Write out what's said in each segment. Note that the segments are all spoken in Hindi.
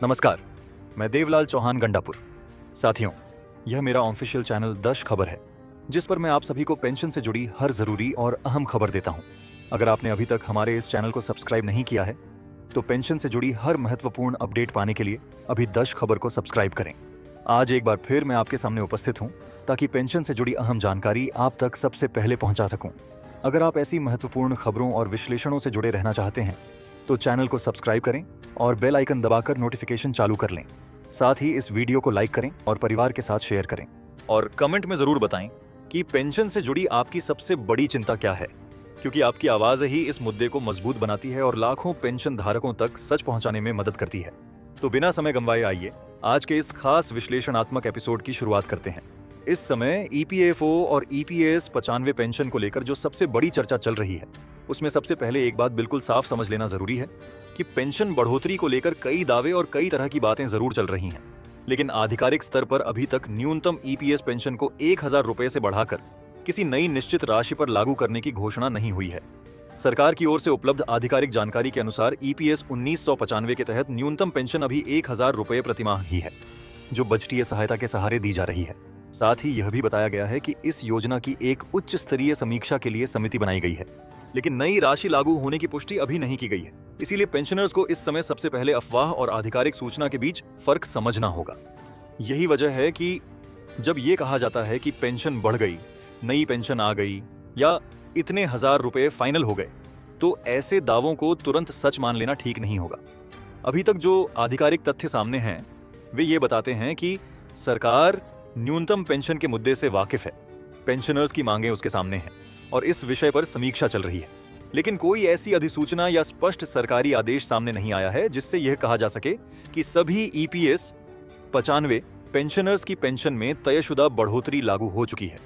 नमस्कार, मैं देवलाल चौहान गंडापुर। साथियों, यह मेरा ऑफिशियल चैनल दश खबर है, जिस पर मैं आप सभी को पेंशन से जुड़ी हर जरूरी और अहम खबर देता हूं। अगर आपने अभी तक हमारे इस चैनल को सब्सक्राइब नहीं किया है, तो पेंशन से जुड़ी हर महत्वपूर्ण अपडेट पाने के लिए अभी दश खबर को सब्सक्राइब करें। आज एक बार फिर मैं आपके सामने उपस्थित हूं, ताकि पेंशन से जुड़ी अहम जानकारी आप तक सबसे पहले पहुंचा सकूं। अगर आप ऐसी महत्वपूर्ण खबरों और विश्लेषणों से जुड़े रहना चाहते हैं, तो चैनल को सब्सक्राइब करें और बेल आइकन दबाकर नोटिफिकेशन चालू कर लें। साथ ही इस वीडियो को लाइक करें और परिवार के साथ शेयर करें। और कमेंट में जरूर बताएं कि पेंशन से जुड़ी आपकी सबसे बड़ी चिंता क्या है, क्योंकि आपकी आवाज ही इस मुद्दे को मजबूत बनाती है और लाखों पेंशन धारकों तक सच पहुंचाने में मदद करती है। तो बिना समय गंवाए आइए आज के इस खास विश्लेषणात्मक एपिसोड की शुरुआत करते हैं। इस समय ईपीएफओ और ईपीएस 95 पेंशन को लेकर जो सबसे बड़ी चर्चा चल रही है, उसमें सबसे पहले एक बात बिल्कुल साफ समझ लेना जरूरी है कि पेंशन बढ़ोतरी को लेकर कई दावे और कई तरह की बातें जरूर चल रही हैं, लेकिन आधिकारिक स्तर पर अभी तक न्यूनतम ईपीएस पेंशन को 1000 रुपए से बढ़ाकर किसी नई निश्चित राशि पर लागू करने की घोषणा नहीं हुई है। सरकार की ओर से उपलब्ध आधिकारिक जानकारी के अनुसार ईपीएस 1995 के तहत न्यूनतम पेंशन अभी 1000 रुपए प्रतिमाह ही है, जो बजटीय सहायता के सहारे दी जा रही है। साथ ही यह भी बताया गया है कि इस योजना की एक उच्च स्तरीय समीक्षा के लिए समिति बनाई गई है, लेकिन नई राशि लागू होने की पुष्टि अभी नहीं की गई है। इसीलिए पेंशनर्स को इस समय सबसे पहले अफवाह और आधिकारिक सूचना के बीच फर्क समझना होगा। यही वजह है कि जब ये कहा जाता है कि पेंशन बढ़ गई, नई पेंशन आ गई या इतने हजार रुपए फाइनल हो गए, तो ऐसे दावों को तुरंत सच मान लेना ठीक नहीं होगा। अभी तक जो आधिकारिक तथ्य सामने हैं, वे ये बताते हैं कि सरकार न्यूनतम पेंशन के मुद्दे से वाकिफ है, पेंशनर्स की मांगें उसके सामने हैं और इस विषय पर समीक्षा चल रही है। लेकिन कोई ऐसी अधिसूचना या स्पष्ट सरकारी आदेश सामने नहीं आया है जिससे यह कहा जा सके कि सभी ईपीएस 95 पेंशनर्स की पेंशन में तयशुदा बढ़ोतरी लागू हो चुकी है।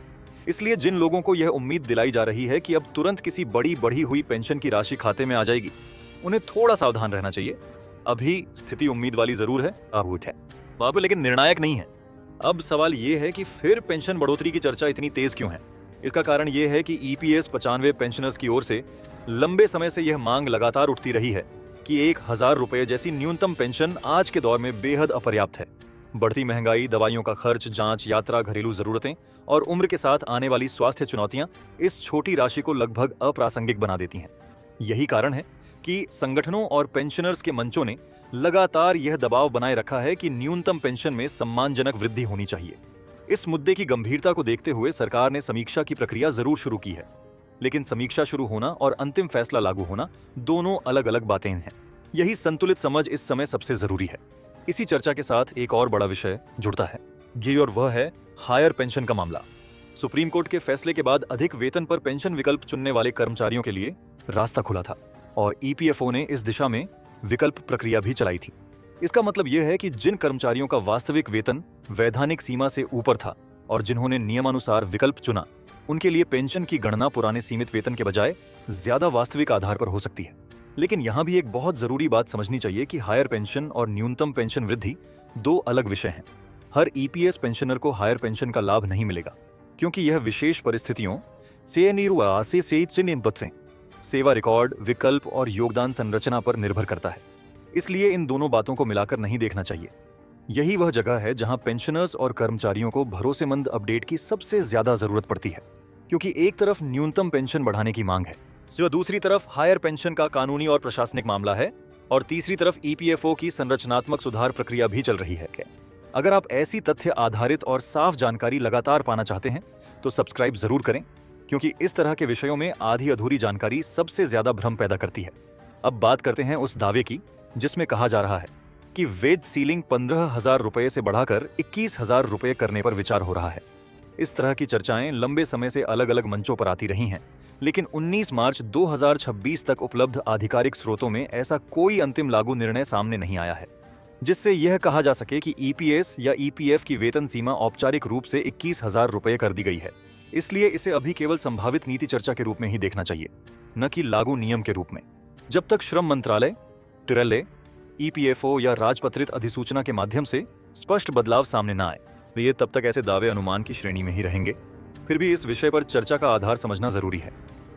इसलिए जिन लोगों को यह उम्मीद दिलाई जा रही है कि अब तुरंत किसी बड़ी बढ़ी हुई पेंशन की राशि खाते में आ जाएगी, उन्हें थोड़ा सावधान रहना चाहिए। अभी स्थिति उम्मीद वाली जरूर है, आहूत है वहां पर, लेकिन निर्णायक नहीं है। अब सवाल यह है कि फिर पेंशन बढ़ोतरी की चर्चा इतनी तेज क्यों है। इसका कारण यह है कि ईपीएस 95 पेंशनर्स की ओर से लंबे समय से यह मांग लगातार उठती रही है कि 1000 रुपए जैसी न्यूनतम पेंशन आज के दौर में बेहद अपर्याप्त है। बढ़ती महंगाई, दवाइयों का खर्च, जांच, यात्रा, घरेलू जरूरतें और उम्र के साथ आने वाली स्वास्थ्य चुनौतियां इस छोटी राशि को लगभग अप्रासंगिक बना देती हैं। यही कारण है कि संगठनों और पेंशनर्स के मंचों ने लगातार यह दबाव बनाए रखा है कि न्यूनतम पेंशन में सम्मानजनक वृद्धि होनी चाहिए। इस मुद्दे की गंभीरता को देखते हुए सरकार ने समीक्षा की प्रक्रिया जरूर शुरू की है, लेकिन समीक्षा शुरू होना और अंतिम फैसला लागू होना दोनों अलग अलग बातें हैं। यही संतुलित समझ इस समय सबसे जरूरी है। इसी चर्चा के साथ एक और बड़ा विषय जुड़ता है जी, और वह है हायर पेंशन का मामला। सुप्रीम कोर्ट के फैसले के बाद अधिक वेतन पर पेंशन विकल्प चुनने वाले कर्मचारियों के लिए रास्ता खुला था और ईपीएफओ ने इस दिशा में विकल्प प्रक्रिया भी चलाई थी। इसका मतलब यह है कि जिन कर्मचारियों का वास्तविक वेतन वैधानिक सीमा से ऊपर था और जिन्होंने नियमानुसार विकल्प चुना, उनके लिए पेंशन की गणना पुराने सीमित वेतन के बजाय ज्यादा वास्तविक आधार पर हो सकती है। लेकिन यहां भी एक बहुत जरूरी बात समझनी चाहिए कि हायर पेंशन और न्यूनतम पेंशन वृद्धि दो अलग विषय हैं। हर ईपीएस पेंशनर को हायर पेंशन का लाभ नहीं मिलेगा, क्योंकि यह विशेष परिस्थितियों से सेवा रिकॉर्ड, विकल्प और योगदान संरचना पर निर्भर करता है। इसलिए इन दोनों बातों को मिलाकर नहीं देखना चाहिए। यही वह जगह है जहां पेंशनर्स और कर्मचारियों को भरोसेमंद अपडेट की सबसे ज्यादा जरूरत पड़ती है, क्योंकि एक तरफ न्यूनतम पेंशन बढ़ाने की मांग है, जो दूसरी तरफ हायर पेंशन का कानूनी और प्रशासनिक मामला है, और तीसरी तरफ ईपीएफओ की संरचनात्मक सुधार प्रक्रिया भी चल रही है। अगर आप ऐसी तथ्य आधारित और साफ जानकारी लगातार पाना चाहते हैं, तो सब्सक्राइब जरूर करें, क्योंकि इस तरह के विषयों में आधी अधूरी जानकारी सबसे ज्यादा भ्रम पैदा करती है। अब बात करते हैं उस दावे की जिसमें कहा जा रहा है कि वेज सीलिंग 15,000 रुपए से बढ़ाकर 21,000 रुपए करने पर विचार हो रहा है। इस तरह की चर्चाएं लंबे समय से अलग अलग मंचों पर आती रही हैं, लेकिन 19 मार्च 2026 तक उपलब्ध आधिकारिक स्रोतों में ऐसा कोई अंतिम लागू निर्णय सामने नहीं आया है जिससे यह कहा जा सके कि ईपीएस या ईपीएफ की वेतन सीमा औपचारिक रूप से 21,000 रुपए कर दी गई है। इसलिए इसे अभी केवल संभावित नीति चर्चा के रूप में ही देखना चाहिए, न कि लागू नियम के रूप में। जब तक श्रम मंत्रालय, टिरले, ईपीएफओ या राजपत्रित अधिसूचना के माध्यम से स्पष्ट बदलाव सामने न आए, ये तब तक ऐसे दावे अनुमान की श्रेणी में ही रहेंगे। फिर भी इस विषय पर चर्चा का आधार समझना जरूरी है।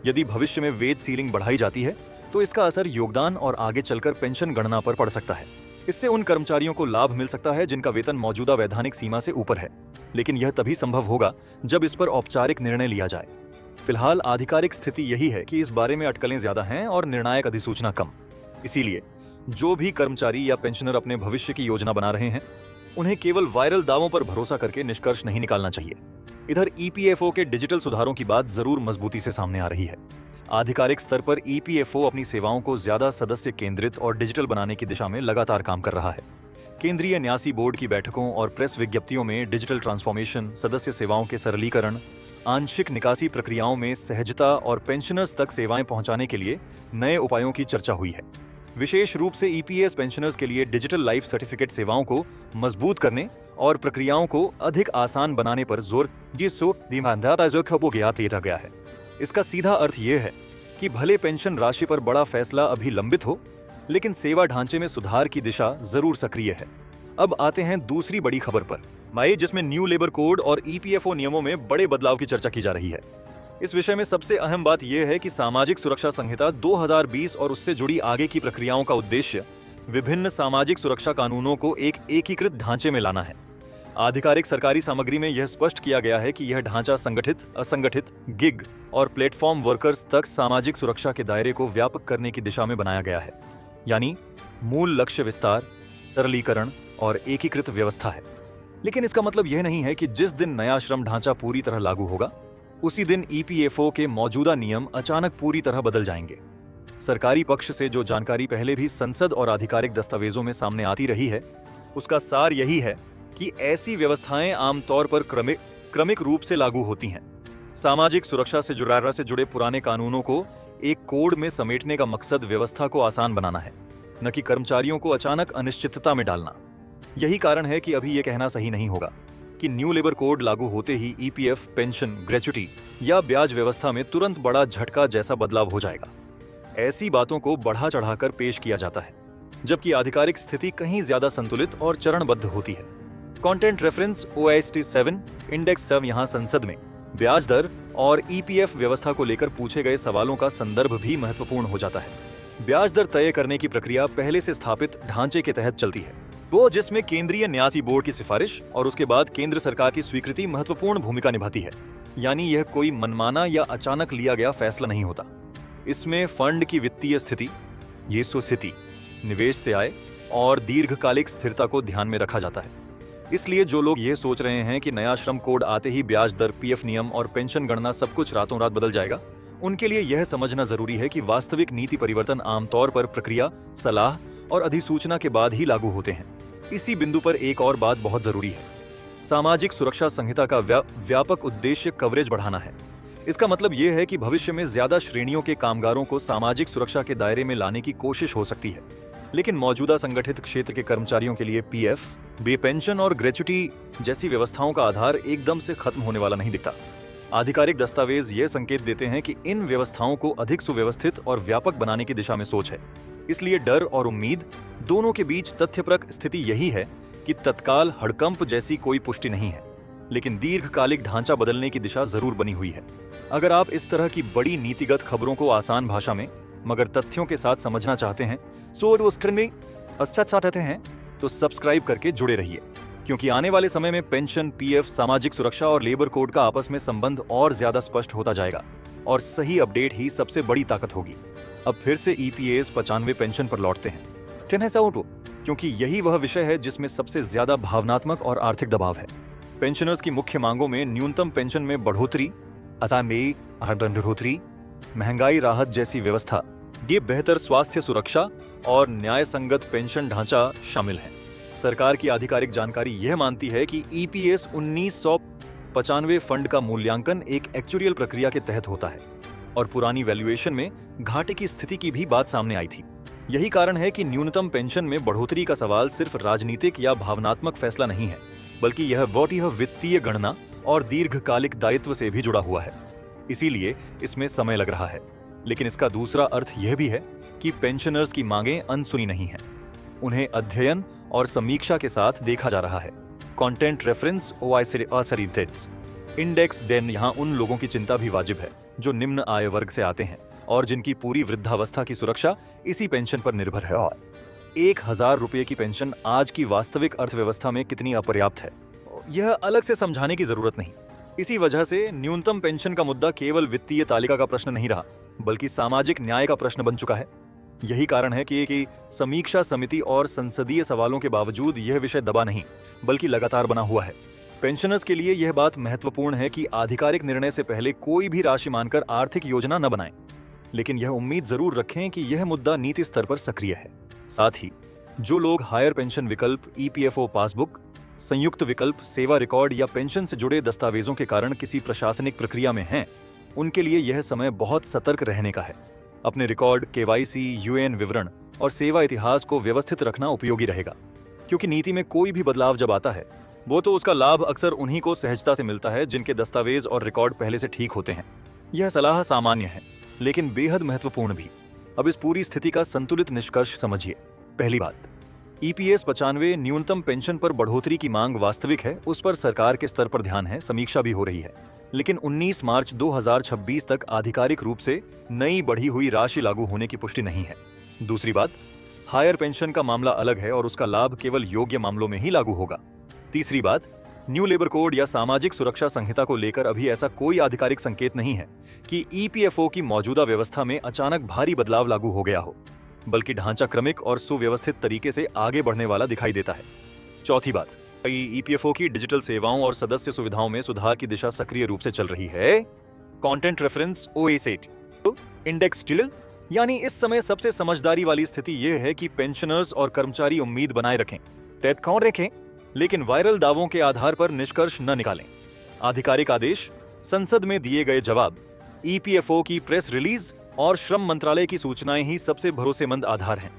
यदि भविष्य में वेज सीलिंग बढ़ाई जाती है, तो इसका असर योगदान और आगे चलकर पेंशन गणना पर पड़ सकता है। इससे उन कर्मचारियों को लाभ मिल सकता है जिनका वेतन मौजूदा वैधानिक सीमा से ऊपर है, लेकिन यह तभी संभव होगा जब इस पर औपचारिक निर्णय लिया जाए। फिलहाल आधिकारिक स्थिति यही है कि इस बारे में अटकलें ज्यादा हैं और निर्णायक अधिसूचना कम। इसीलिए जो भी कर्मचारी या पेंशनर अपने भविष्य की योजना बना रहे हैं, उन्हें केवल वायरल दावों पर भरोसा करके निष्कर्ष नहीं निकालना चाहिए। इधर ईपीएफओ के डिजिटल सुधारों की बात जरूर मजबूती से सामने आ रही है। आधिकारिक स्तर पर ईपीएफओ अपनी सेवाओं को ज्यादा सदस्य केंद्रित और डिजिटल बनाने की दिशा में लगातार काम कर रहा है। केंद्रीय न्यासी बोर्ड की बैठकों और प्रेस विज्ञप्तियों में डिजिटल ट्रांसफॉर्मेशन, सदस्य सेवाओं के सरलीकरण, आंशिक निकासी प्रक्रियाओं में सहजता और पेंशनर्स तक सेवाएं पहुंचाने के लिए नए उपायों की चर्चा हुई है। विशेष रूप से ईपीएस पेंशनर्स के लिए डिजिटल लाइफ सर्टिफिकेट सेवाओं को मजबूत करने और प्रक्रियाओं को अधिक आसान बनाने पर जोर दिया गया है। इसका सीधा अर्थ यह है कि भले पेंशन राशि पर बड़ा फैसला अभी लंबित हो, लेकिन सेवा ढांचे में सुधार की दिशा जरूर सक्रिय है। अब आते हैं दूसरी बड़ी खबर पर, जिसमें न्यू लेबर कोड और ईपीएफओ नियमों में बड़े बदलाव की चर्चा की जा रही है। इस विषय में सबसे अहम बात यह है कि सामाजिक सुरक्षा संहिता 2020 और उससे जुड़ी आगे की प्रक्रियाओं का उद्देश्य विभिन्न सामाजिक सुरक्षा कानूनों को एक एकीकृत ढांचे में लाना है। आधिकारिक सरकारी सामग्री में यह स्पष्ट किया गया है कि यह ढांचा संगठित, असंगठित, गिग और प्लेटफॉर्म वर्कर्स तक सामाजिक सुरक्षा के दायरे को व्यापक करने की दिशा में बनाया गया है। यानी मूल लक्ष्य विस्तार, सरलीकरण और एकीकृत व्यवस्था है। लेकिन इसका मतलब यह नहीं है कि जिस दिन नया श्रम ढांचा पूरी तरह लागू होगा, उसी दिन ईपीएफओ के मौजूदा नियम अचानक पूरी तरह बदल जाएंगे। सरकारी पक्ष से जो जानकारी पहले भी संसद और आधिकारिक दस्तावेजों में सामने आती रही है, उसका सार यही है कि ऐसी व्यवस्थाएं आमतौर पर क्रमिक रूप से लागू होती हैं। सामाजिक सुरक्षा से जुड़े पुराने कानूनों को एक कोड में समेटने का मकसद व्यवस्था को आसान बनाना है, न कि कर्मचारियों को अचानक अनिश्चितता में डालना। यही कारण है कि अभी यह कहना सही नहीं होगा कि न्यू लेबर कोड लागू होते ही ईपीएफ, पेंशन, ग्रेच्युटी या ब्याज व्यवस्था में तुरंत बड़ा झटका जैसा बदलाव हो जाएगा। ऐसी बातों को बढ़ा चढ़ाकर पेश किया जाता है, जबकि आधिकारिक स्थिति कहीं ज्यादा संतुलित और चरणबद्ध होती है। कंटेंट रेफरेंस OAST 7 इंडेक्स 7 यहां संसद में ब्याज दर और ईपीएफ व्यवस्था को लेकर पूछे गए सवालों का संदर्भ भी महत्वपूर्ण हो जाता है। ब्याज दर तय करने की प्रक्रिया पहले से स्थापित ढांचे के तहत चलती है, वो जिसमें केंद्रीय न्यासी बोर्ड की सिफारिश और उसके बाद केंद्र सरकार की स्वीकृति महत्वपूर्ण भूमिका निभाती है। यानी यह कोई मनमाना या अचानक लिया गया फैसला नहीं होता। इसमें फंड की वित्तीय स्थिति, स्थिति, निवेश से आय और दीर्घकालिक स्थिरता को ध्यान में रखा जाता है। इसलिए जो लोग ये सोच रहे हैं कि नया श्रम कोड आते ही ब्याज दर, पीएफ नियम और पेंशन गणना सब कुछ रातों रात बदल जाएगा, उनके लिए यह समझना जरूरी है कि वास्तविक नीति परिवर्तन आमतौर पर प्रक्रिया, सलाह और अधिसूचना के बाद ही लागू होते हैं। इसी बिंदु पर एक और बात बहुत जरूरी है। सामाजिक सुरक्षा संहिता का व्यापक उद्देश्य कवरेज बढ़ाना है। इसका मतलब यह है कि भविष्य में ज्यादा श्रेणियों के कामगारों को सामाजिक सुरक्षा के दायरे में लाने की कोशिश हो सकती है, लेकिन मौजूदा संगठित क्षेत्र के कर्मचारियों के लिए पीएफ, पेंशन और ग्रेच्युटी जैसी व्यवस्थाओं का आधार एकदम से खत्म होने वाला नहीं दिखता। आधिकारिक दस्तावेज ये संकेत देते हैं कि इन व्यवस्थाओं को अधिक सुव्यवस्थित और व्यापक बनाने की दिशा में सोच है। इसलिए डर और उम्मीद दोनों के बीच तथ्यपरक स्थिति यही है कि तत्काल हड़कंप जैसी कोई पुष्टि नहीं है, लेकिन दीर्घकालिक ढांचा बदलने की दिशा जरूर बनी हुई है। अगर आप इस तरह की बड़ी नीतिगत खबरों को आसान भाषा में मगर तथ्यों के साथ समझना चाहते हैं, तो सब्सक्राइब करके जुड़े रहिए, क्योंकि आने वाले समय में पेंशन, पीएफ, सामाजिक सुरक्षा और लेबर कोड का आपस में संबंध और ज्यादा स्पष्ट होता जाएगा और सही अपडेट ही सबसे बड़ी ताकत होगी। अब फिर से ईपीएस 95 पेंशन पर लौटते हैं, क्योंकि यही वह विषय है जिसमें सबसे ज्यादा भावनात्मक और आर्थिक दबाव है। पेंशनर्स की मुख्य मांगों में न्यूनतम पेंशन में बढ़ोतरी, महंगाई राहत जैसी व्यवस्था, ये बेहतर स्वास्थ्य सुरक्षा और न्याय संगत पेंशन ढांचा शामिल है। सरकार की आधिकारिक जानकारी यह मानती है कि ईपीएस 1995 फंड का मूल्यांकन एक एक्चुरियल प्रक्रिया के तहत होता है और पुरानी वैल्यूएशन में घाटे की स्थिति की भी बात सामने आई थी। यही कारण है कि न्यूनतम पेंशन में बढ़ोतरी का सवाल सिर्फ राजनीतिक या भावनात्मक फैसला नहीं है, बल्कि यह वित्तीय गणना और दीर्घकालिक दायित्व से भी जुड़ा हुआ है। इसीलिए इसमें समय लग रहा है, लेकिन इसका दूसरा अर्थ यह भी है कि पेंशनर्स की मांगें अनसुनी नहीं हैं। उन्हें अध्ययन और समीक्षा के साथ देखा जा रहा है। कंटेंट रेफरेंस OAST इंडेक्स 10 यहाँ उन लोगों की चिंता भी वाजिब है जो निम्न आय वर्ग से आते हैं और जिनकी पूरी वृद्धावस्था की सुरक्षा इसी पेंशन पर निर्भर है। 1,000 रुपये की पेंशन आज की वास्तविक अर्थव्यवस्था में कितनी अपर्याप्त है, यह अलग से समझाने की जरूरत नहीं। इसी वजह से न्यूनतम पेंशन का मुद्दा केवल वित्तीय तालिका का प्रश्न नहीं रहा, बल्कि सामाजिक न्याय का प्रश्न बन चुका है। यही कारण है कि समीक्षा समिति और संसदीय सवालों के बावजूद यह विषय दबा नहीं, बल्कि लगातार बना हुआ है। पेंशनर्स के लिए यह बात महत्वपूर्ण है कि आधिकारिक निर्णय से पहले कोई भी राशि मानकर आर्थिक योजना न बनाएं, लेकिन यह उम्मीद जरूर रखें कि यह मुद्दा नीति स्तर पर सक्रिय है। साथ ही जो लोग हायर पेंशन विकल्प, ईपीएफओ पासबुक, संयुक्त विकल्प, सेवा रिकॉर्ड या पेंशन से जुड़े दस्तावेजों के कारण किसी प्रशासनिक प्रक्रिया में हैं, उनके लिए यह समय बहुत सतर्क रहने का है। अपने रिकॉर्ड, केवाईसी, यूएएन विवरण और सेवा इतिहास को व्यवस्थित रखना उपयोगी रहेगा, क्योंकि नीति में कोई भी बदलाव जब आता है, वो तो उसका लाभ अक्सर उन्हीं को सहजता से मिलता है जिनके दस्तावेज और रिकॉर्ड पहले से ठीक होते हैं। यह सलाह सामान्य है, लेकिन बेहद महत्वपूर्ण भी। अब इस पूरी स्थिति का संतुलित निष्कर्ष समझिए। पहली बात, ईपीएस 95 न्यूनतम पेंशन पर बढ़ोतरी की मांग वास्तविक है, उस पर सरकार के स्तर पर ध्यान है, समीक्षा भी हो रही है। लेकिन 19 मार्च 2026 तक आधिकारिक रूप से नई बढ़ी हुई राशि लागू होने की पुष्टि नहीं है। दूसरी बात, हायर पेंशन का मामला अलग है और उसका लाभ केवल योग्य मामलों में ही लागू होगा। तीसरी बात, न्यू लेबर कोड या सामाजिक सुरक्षा संहिता को लेकर अभी ऐसा कोई आधिकारिक संकेत नहीं है कि ईपीएफओ की मौजूदा व्यवस्था में अचानक भारी बदलाव लागू हो गया हो, बल्कि ढांचा क्रमिक और सुव्यवस्थित तरीके से आगे बढ़ने वाला दिखाई देता है। चौथी बात, ईपीएफओ की डिजिटल सेवाओं और सदस्य सुविधाओं में सुधार की दिशा सक्रिय रूप से चल रही है। कंटेंट रेफरेंस ओएसेट, इंडेक्स डिजिटल, यानी इस समय सबसे समझदारी वाली स्थिति यह है कि पेंशनर्स और कर्मचारी उम्मीद बनाए रखें, टैप कौन रखें, लेकिन वायरल दावों के आधार पर निष्कर्ष न निकालें। आधिकारिक आदेश, संसद में दिए गए जवाब, ईपीएफओ की प्रेस रिलीज और श्रम मंत्रालय की सूचनाएं ही सबसे भरोसेमंद आधार हैं।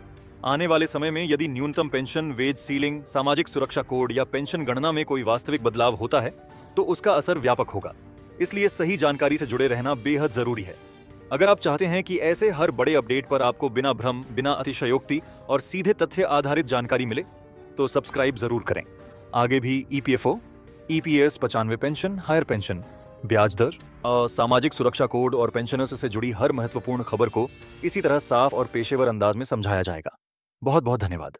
आने वाले समय में यदि न्यूनतम पेंशन, वेज सीलिंग, सामाजिक सुरक्षा कोड या पेंशन गणना में कोई वास्तविक बदलाव होता है, तो उसका असर व्यापक होगा। इसलिए सही जानकारी से जुड़े रहना बेहद जरूरी है। अगर आप चाहते हैं कि ऐसे हर बड़े अपडेट पर आपको बिना भ्रम, बिना अतिशयोक्ति और सीधे तथ्य आधारित जानकारी मिले, तो सब्सक्राइब जरूर करें। आगे भी EPFO, EPS 95 pension, higher pension, ब्याज दर, सामाजिक सुरक्षा कोड और पेंशनर्स से जुड़ी हर महत्वपूर्ण खबर को इसी तरह साफ और पेशेवर अंदाज में समझाया जाएगा। बहुत बहुत धन्यवाद।